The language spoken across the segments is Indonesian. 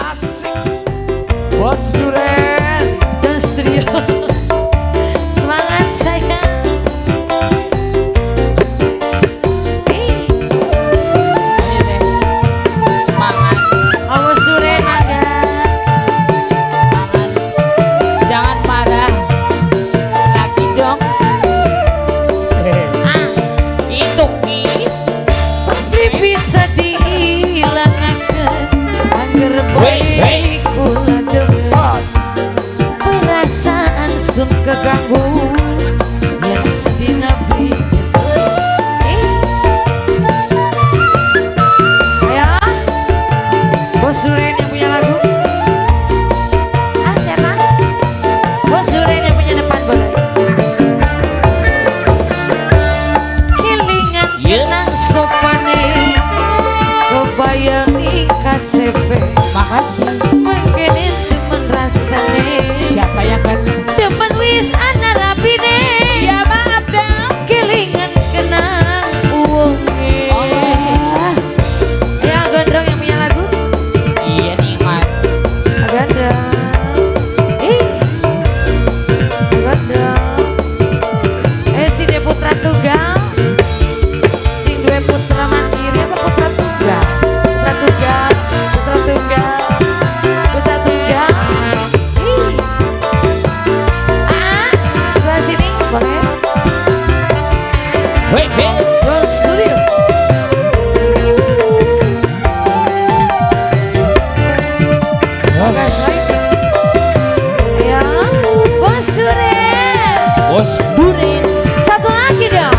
Asik. Bos Duren dan studio. Semangat saya. Semangat. Oh, Bos Duren ada. Jangan marah. Lagi dong. Itu kis. Tapi bisa dihilangkan agar baik kula dengar perasaan sun keganggu yang sedih nabi. Ayo, Bos Duren yang punya lagu. Ah, siapa? Bos Duren yang punya depan boleh. Kelingan kenang sopane kebayangi KCP. Makasih. Mungkin itu merasane Siapa yang kan? demen wis ana rapine. Ya maaf dong. Kelingan kenang uwonge. Oh. Ya Gondrong yang punya lagu. Iya nikmat. Gondrong. Gondrong. Si De Putra Tunggal. Sing duwe putra mandiri apa putra tunggal? Putra tunggal. Putra tunggal. Putra tunggal. Sebelah sini boleh. Wait. Bos Studio. Oke, ya, Bos Duren. Bos Duren. Satu lagi dong.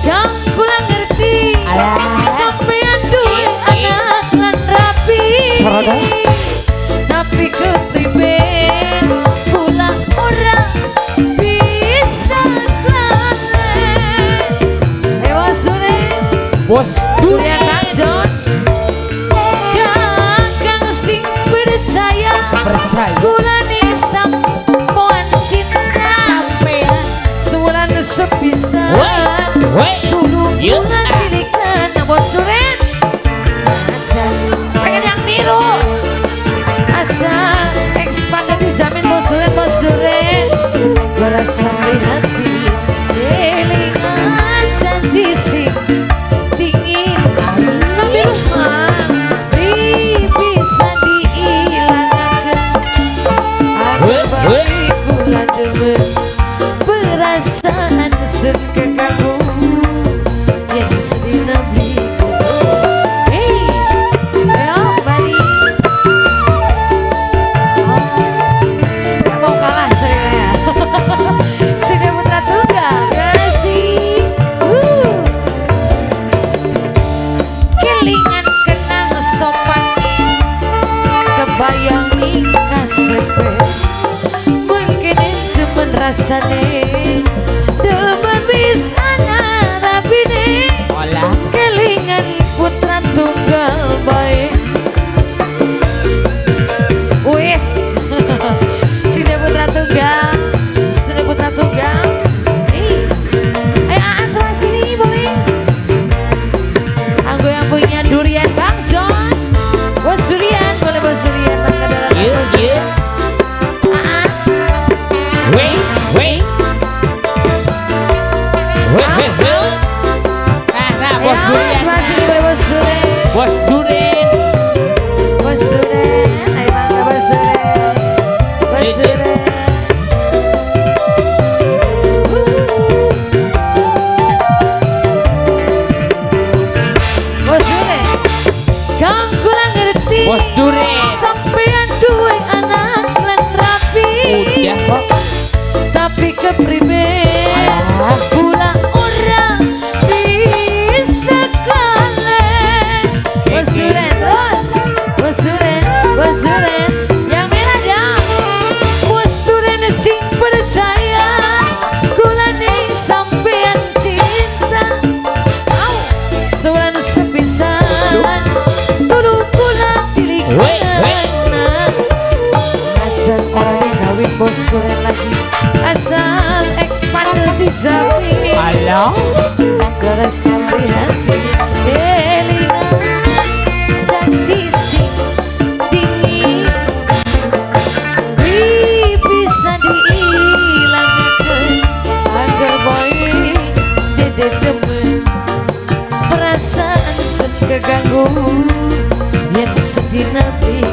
Yang kula ngerti. Alah. Sampean duwe anak lan rapi. Sarada. Tapi kepriben kula ora bisa kalen. Bos Duren. Bos Durian Duren. Bang John. Kakang sing percaya. Percaya. Kula ni sampoan cinta. Sampean. Sebulan sepisah. Wait. Dulu Yuk. bunga pilihan Bos Duren. Pengen yang biru. Asal ekspander dijamin Bos Duren, Bos Duren. Berasa di hati. Kelingan janji sing dingin. Tapi rumah bisa dihilangkan. Agar baik kula demen perasaan sekeganggu yang sedih nabi. Hey, ayo Bali. Oh, gak mau kalah saya. Sini Putra Tunggal. Kasih. Kelingan kenang sopan kebayangi KCP. Mungkin itu merasane demen bisa narapine. Olah. Kelingan Putra Tunggal baik. Wis. Sini Putra Tunggal. Sini Putra Tunggal. Ayo sebelah sini boleh. Anggo yang punya durian Bang John. Bos Durian, boleh Bos Durian mangga dalam. Iya. Wait. Nah, Bos Ayo, Duren. sebelah sini boleh Bos Duren. Bos Duren. Bos Duren, ayo mangga Bos Duren. Bos Duren. Bos Duren. Kang kula ngerti. Bos Duren. Sampean duwe anak lan rapi. Udah kok. Tapi kepriben Alah. kula ora bisa kalen. Bos Duren terus. Bos Duren, Bos Duren. Yang merah dong. Bos Duren sing percaya kula ning sampean cinta. Au, sebulan sepisan dulu kula pilih Wait. keganggu yang sedih nanti